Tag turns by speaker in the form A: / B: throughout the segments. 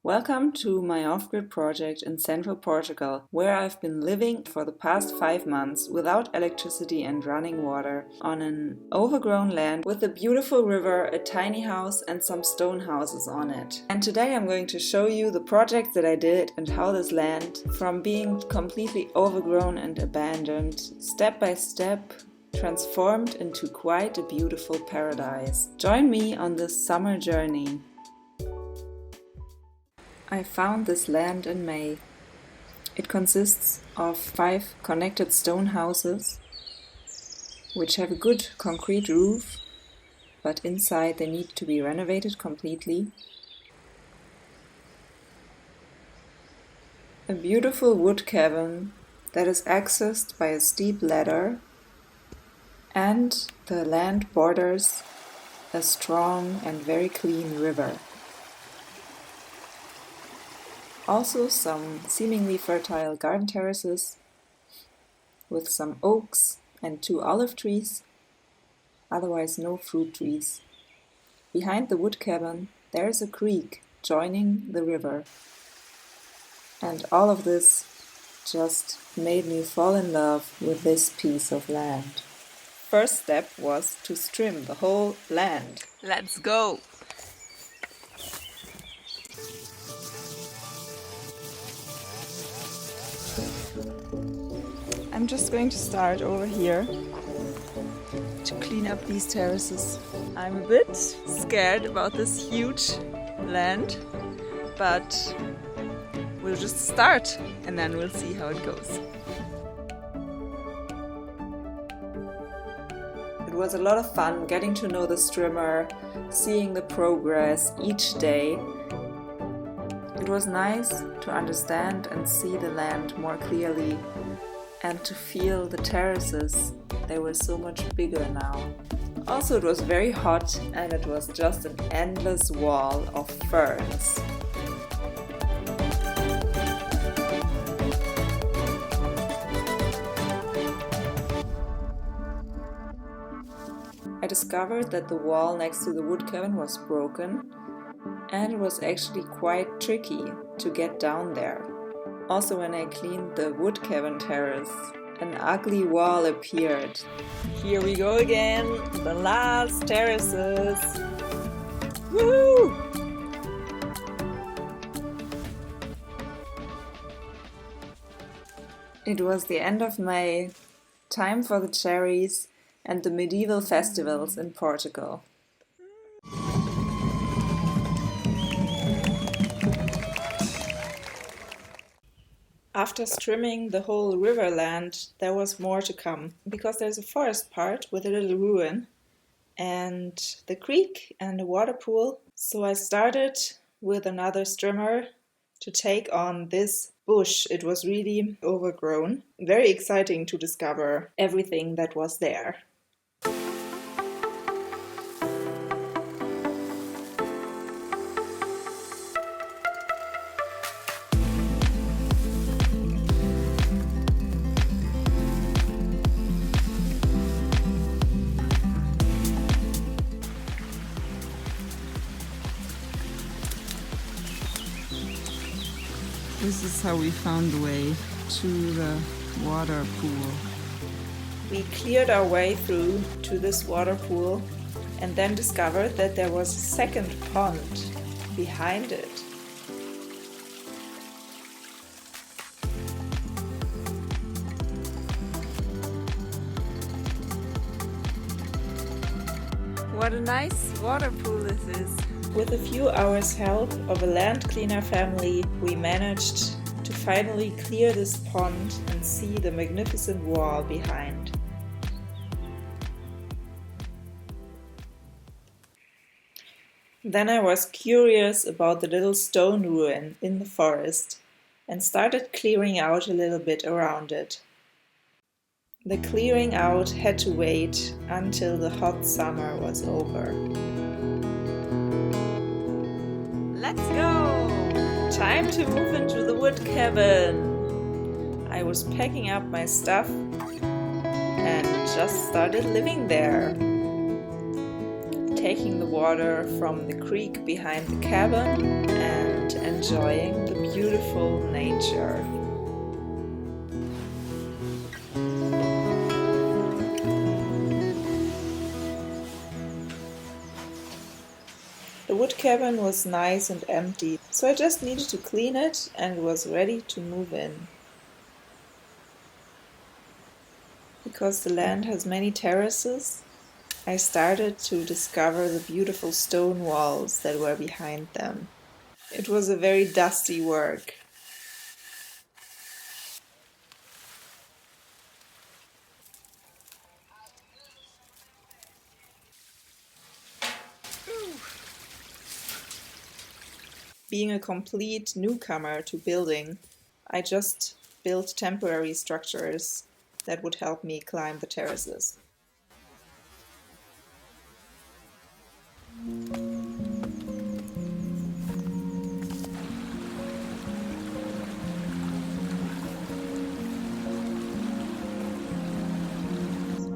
A: Welcome to my off-grid project in Central Portugal, where I've been living for the past 5 months without electricity and running water on an overgrown land with a beautiful river, a tiny house and some stone houses on it. And today I'm going to show you the project that I did and how this land, from being completely overgrown and abandoned, step by step transformed into quite a beautiful paradise. Join me on this summer journey. I found this land in May. It consists of 5 connected stone houses, which have a good concrete roof, but inside they need to be renovated completely. A beautiful wood cabin that is accessed by a steep ladder, and the land borders a strong and very clean river. Also some seemingly fertile garden terraces with some oaks and 2 olive trees, otherwise no fruit trees. Behind the wood cabin there is a creek joining the river. And all of this just made me fall in love with this piece of land. First step was to strim the whole land. Let's go! I'm just going to start over here to clean up these terraces. I'm a bit scared about this huge land, but we'll just start and then we'll see how it goes. It was a lot of fun getting to know the strimmer, seeing the progress each day. It was nice to understand and see the land more clearly and to feel the terraces. They were so much bigger now. Also, it was very hot and it was just an endless wall of ferns. I discovered that the wall next to the wood cabin was broken, and it was actually quite tricky to get down there. Also, when I cleaned the wood cabin terrace, an ugly wall appeared. Here we go again, the last terraces. Woo! It was the end of May, time for the cherries and the medieval festivals in Portugal. After strimming the whole Riverland, there was more to come, because there's a forest part with a little ruin and the creek and a water pool. So I started with another strimmer to take on this bush. It was really overgrown. Very exciting to discover everything that was there. This is how we found the way to the water pool. We cleared our way through to this water pool and then discovered that there was a second pond behind it. What a nice water pool this is! With a few hours' help of a land cleaner family, we managed to finally clear this pond and see the magnificent wall behind. Then I was curious about the little stone ruin in the forest and started clearing out a little bit around it. The clearing out had to wait until the hot summer was over. Let's go! Time to move into the wood cabin. I was packing up my stuff and just started living there. taking the water from the creek behind the cabin and enjoying the beautiful nature. The wood cabin was nice and empty, so I just needed to clean it and was ready to move in. Because the land has many terraces, I started to discover the beautiful stone walls that were behind them. It was a very dusty work. Being a complete newcomer to building, I just built temporary structures that would help me climb the terraces.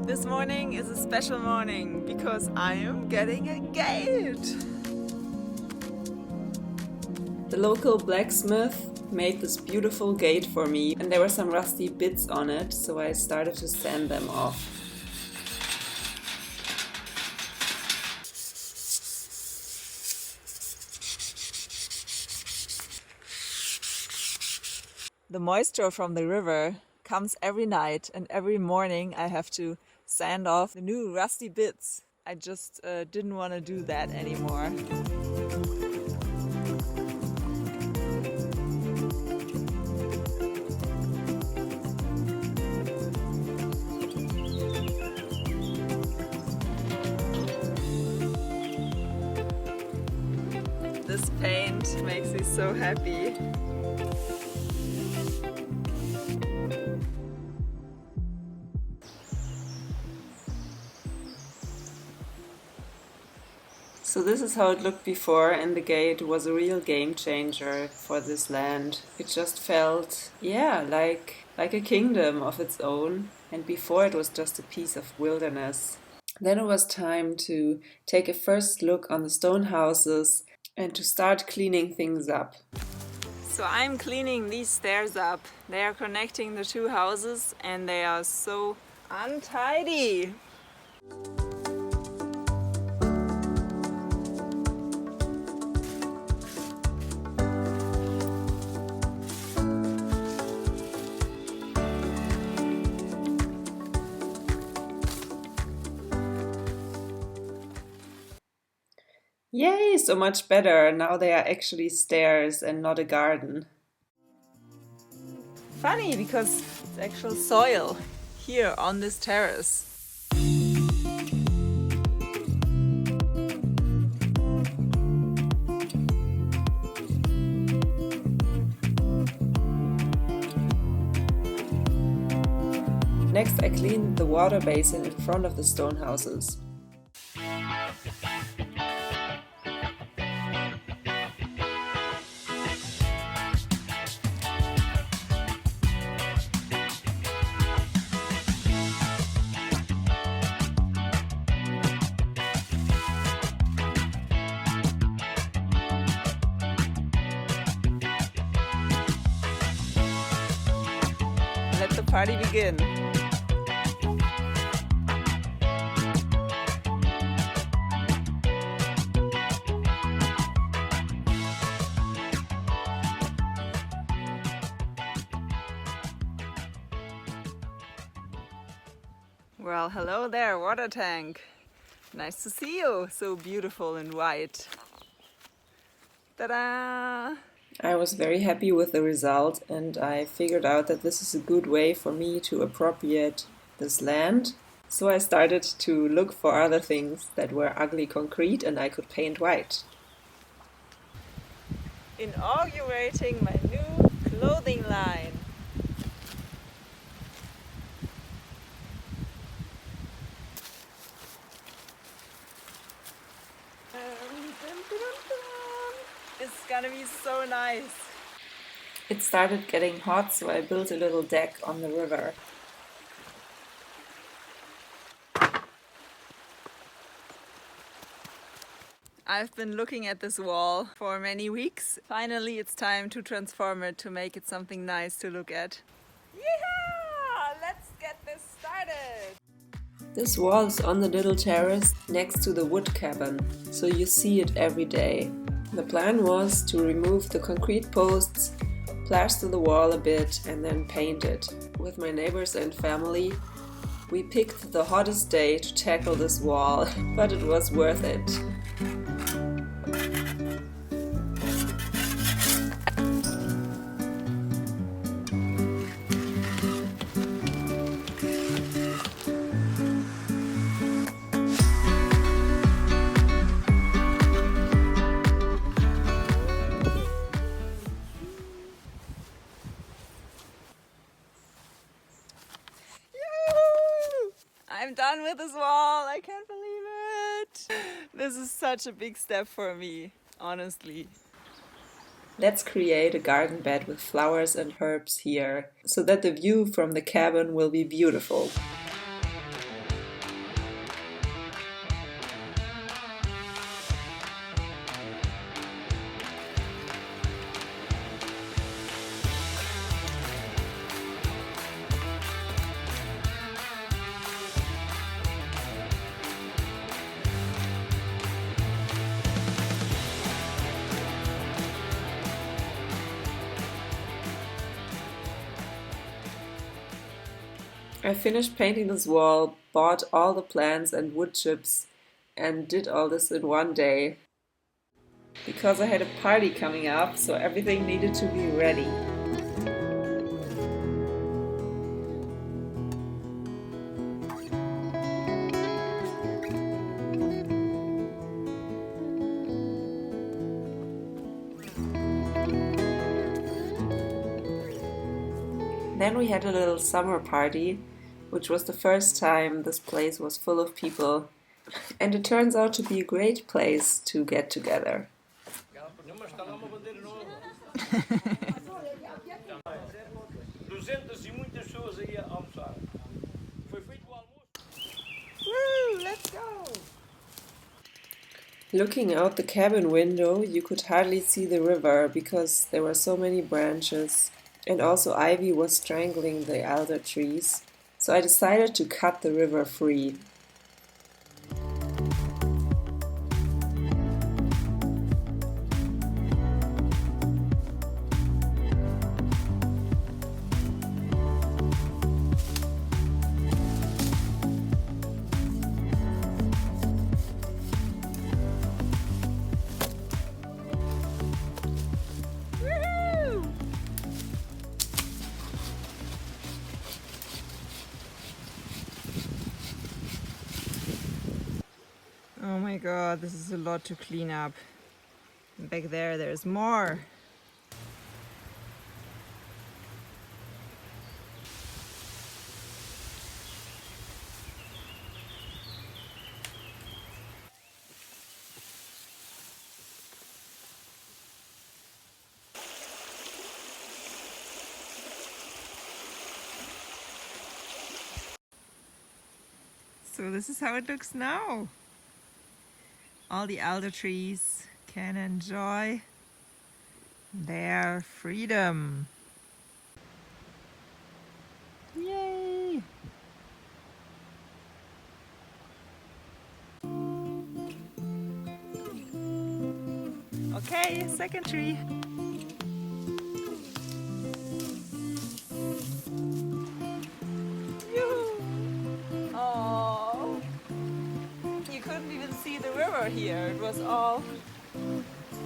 A: This morning is a special morning because I am getting a gate! The local blacksmith made this beautiful gate for me, and there were some rusty bits on it, so I started to sand them off. The moisture from the river comes every night, and every morning I have to sand off the new rusty bits. I just didn't want to do that anymore. This paint makes me so happy. So this is how it looked before, and the gate was a real game changer for this land. It just felt, like a kingdom of its own, and before it was just a piece of wilderness. Then it was time to take a first look on the stone houses and to start cleaning things up. So I'm cleaning these stairs up. They are connecting the two houses and they are so untidy. Yay, so much better. Now they are actually stairs and not a garden. Funny, because it's actual soil here on this terrace. Next, I cleaned the water basin in front of the stone houses. Let the party begin. Well, hello there, water tank. Nice to see you, so beautiful and white. Ta-da! I was very happy with the result, and I figured out that this is a good way for me to appropriate this land. So I started to look for other things that were ugly concrete and I could paint white. Inaugurating my new clothing line. It's gonna be so nice. It started getting hot, so I built a little deck on the river. I've been looking at this wall for many weeks. Finally, it's time to transform it to make it something nice to look at. Yeehaw! Let's get this started! This wall is on the little terrace next to the wood cabin, so you see it every day. The plan was to remove the concrete posts, plaster the wall a bit and then paint it. With my neighbors and family, we picked the hottest day to tackle this wall, but it was worth it. I'm done with this wall, I can't believe it! This is such a big step for me, honestly. Let's create a garden bed with flowers and herbs here, so that the view from the cabin will be beautiful. I finished painting this wall, bought all the plants and wood chips, and did all this in one day. Because I had a party coming up, so everything needed to be ready. Then we had a little summer party, which was the first time this place was full of people, and it turns out to be a great place to get together. Woo, let's go! Looking out the cabin window, you could hardly see the river because there were so many branches, and also ivy was strangling the alder trees. So I decided to cut the river free. Oh my god, this is a lot to clean up. Back there, there's more. So this is how it looks now. All the alder trees can enjoy their freedom. Yay! Okay, second tree. Here it was all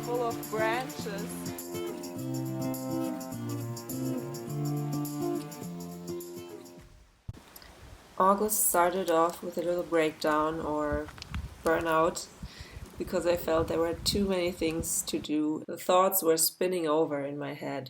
A: full of branches. August started off with a little breakdown or burnout because I felt there were too many things to do. The thoughts were spinning over in my head.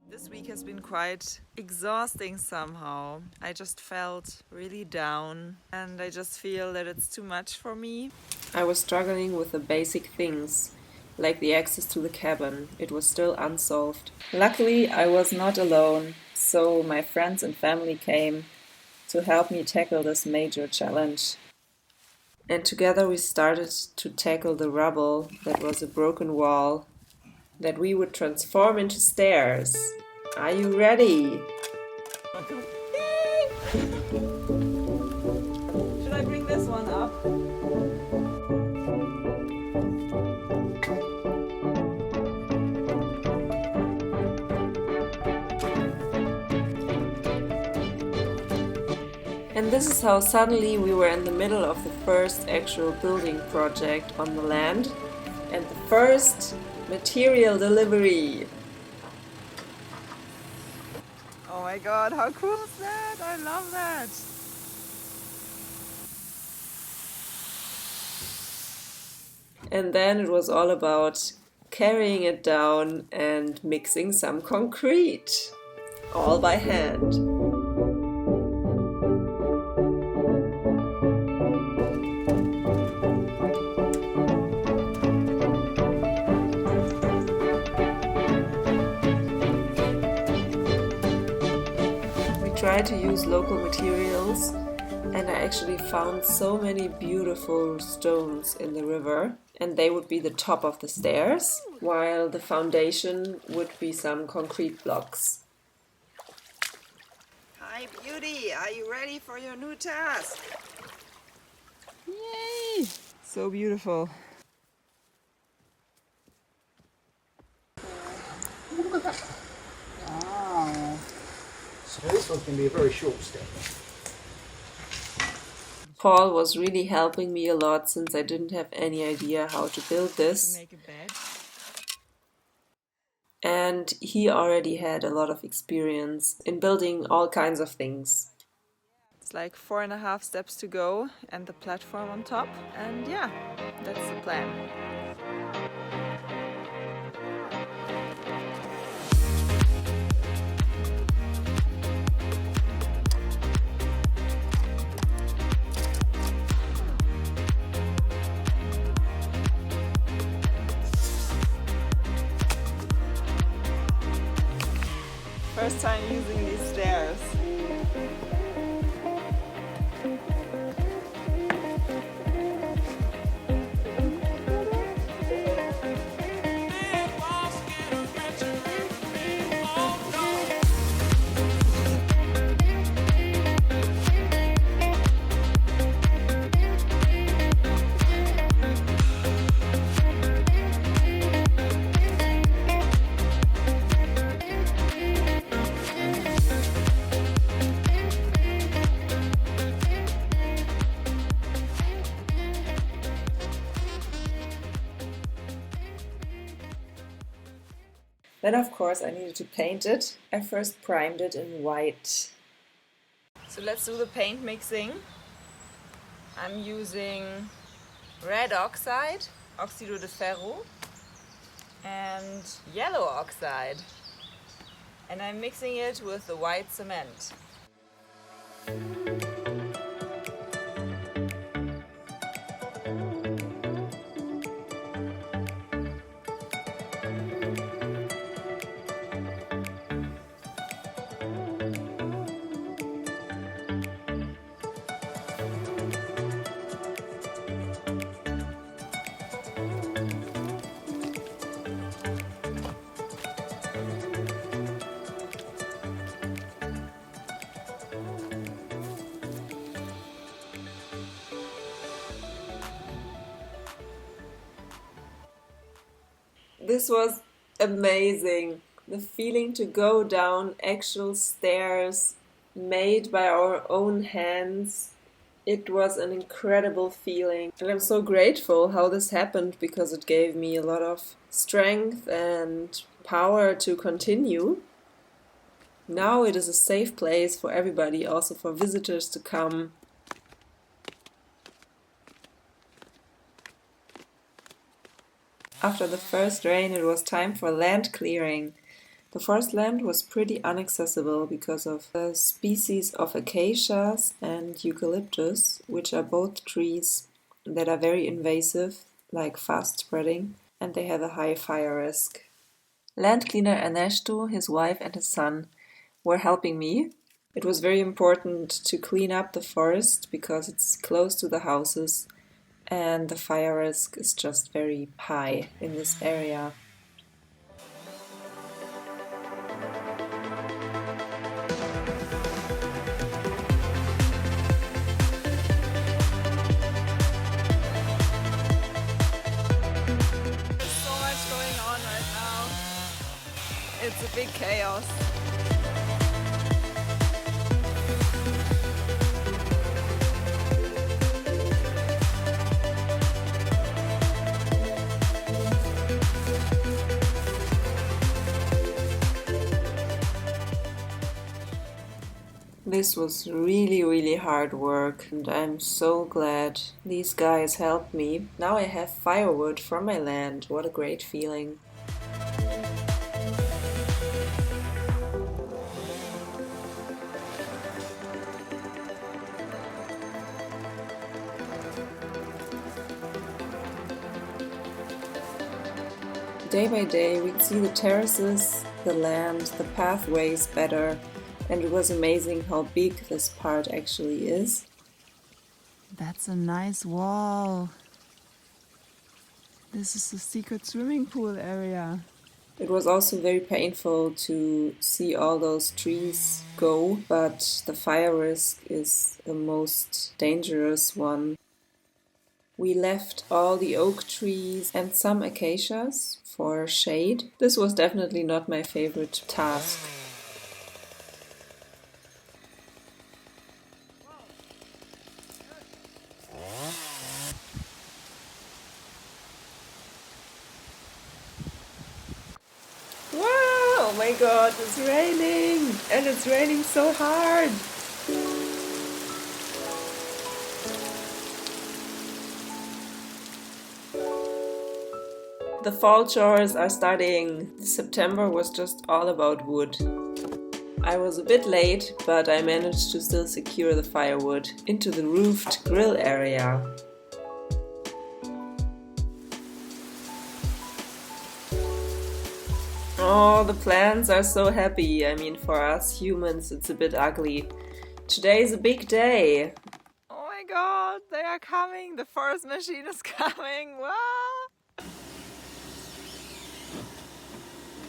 A: This week has been quite exhausting somehow. I just felt really down and I just feel that it's too much for me. I was struggling with the basic things, like the access to the cabin. It was still unsolved. Luckily, I was not alone, so my friends and family came to help me tackle this major challenge. And together we started to tackle the rubble that was a broken wall that we would transform into stairs. Are you ready? Should I bring this one up? And this is how suddenly we were in the middle of the first actual building project on the land and the first material delivery. Oh my god, how cool is that? I love that! And then it was all about carrying it down and mixing some concrete, all by hand. Try to use local materials, and I actually found so many beautiful stones in the river, and they would be the top of the stairs, while the foundation would be some concrete blocks. Hi beauty, are you ready for your new task? Yay! So beautiful.
B: Wow. So this one can be a very short step.
A: Paul was really helping me a lot since I didn't have any idea how to build this.
C: Make a bed.
A: And he already had a lot of experience in building all kinds of things. It's like 4.5 steps to go and the platform on top. And yeah, that's the plan. First time using these stairs. Then of course I needed to paint it. I first primed it in white. So let's do the paint mixing. I'm using red oxide, oxydo de ferro, and yellow oxide. And I'm mixing it with the white cement. This was amazing. The feeling to go down actual stairs made by our own hands. It was an incredible feeling. And I'm so grateful how this happened because it gave me a lot of strength and power to continue. Now it is a safe place for everybody, also for visitors to come. After the first rain, it was time for land clearing. The forest land was pretty inaccessible because of the species of acacias and eucalyptus, which are both trees that are very invasive, like fast spreading, and they have a high fire risk. Land cleaner Ernesto, his wife and his son were helping me. It was very important to clean up the forest because it's close to the houses and the fire risk is just very high in this area.
C: It's a big chaos.
A: This was really hard work, and I'm so glad these guys helped me. Now I have firewood from my land. What a great feeling. Day by day we'd see the terraces, the land, the pathways better, and it was amazing how big this part actually is.
C: That's a nice wall. This is the secret swimming pool area.
A: It was also very painful to see all those trees go, but the fire risk is the most dangerous one. We left all the oak trees and some acacias for shade. This was definitely not my favorite task. Wow! Oh my god, it's raining! And it's raining so hard! The fall chores are starting. September was just all about wood. I was a bit late, but I managed to still secure the firewood into the roofed grill area. Oh, the plants are so happy. I mean, for us humans, it's a bit ugly. Today's a big day.
C: Oh my god, they are coming. The forest machine is coming. Wow!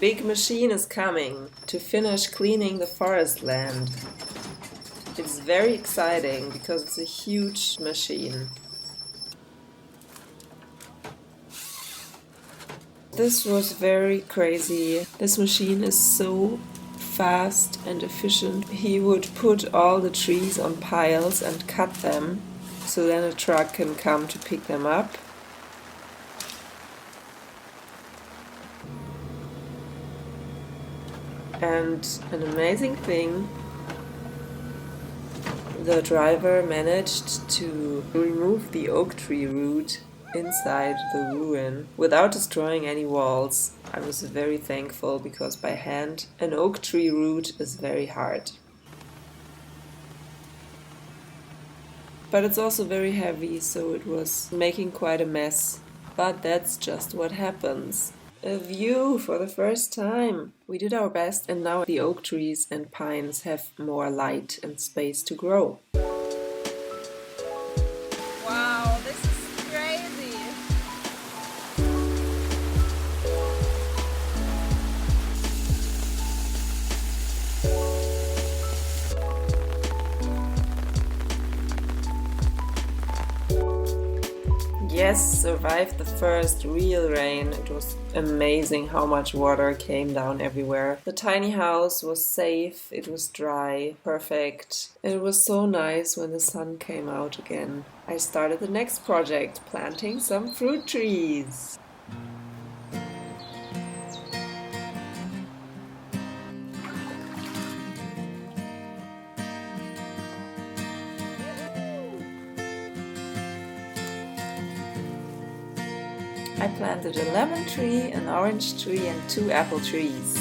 A: Big machine is coming to finish cleaning the forest land. It's very exciting because it's a huge machine. This was very crazy. This machine is so fast and efficient. He would put all the trees on piles and cut them, so then a truck can come to pick them up. And an amazing thing, the driver managed to remove the oak tree root inside the ruin without destroying any walls. I was very thankful because by hand an oak tree root is very hard. But it's also very heavy, so it was making quite a mess. But that's just what happens. A view for the first time. We did our best, and now the oak trees and pines have more light and space to grow.
C: Wow, this is crazy.
A: Yes, survived the first real rain. It was amazing how much water came down everywhere. The tiny house was safe, it was dry, perfect. And it was so nice when the sun came out again. I started the next project, planting some fruit trees. I planted a lemon tree, an orange tree and 2 apple trees.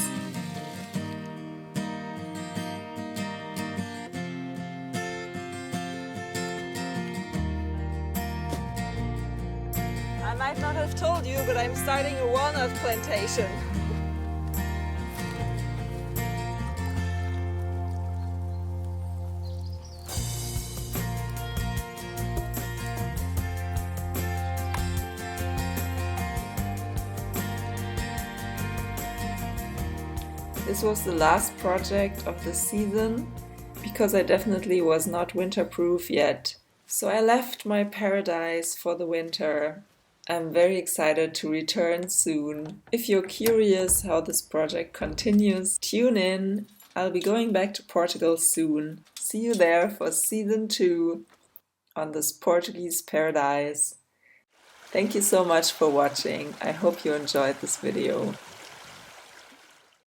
C: I might not have told you, but I'm starting a walnut plantation.
A: This was the last project of the season, because I definitely was not winterproof yet. So I left my paradise for the winter. I'm very excited to return soon. If you're curious how this project continues, tune in. I'll be going back to Portugal soon. See you there for season 2 on this Portuguese paradise. Thank you so much for watching. I hope you enjoyed this video.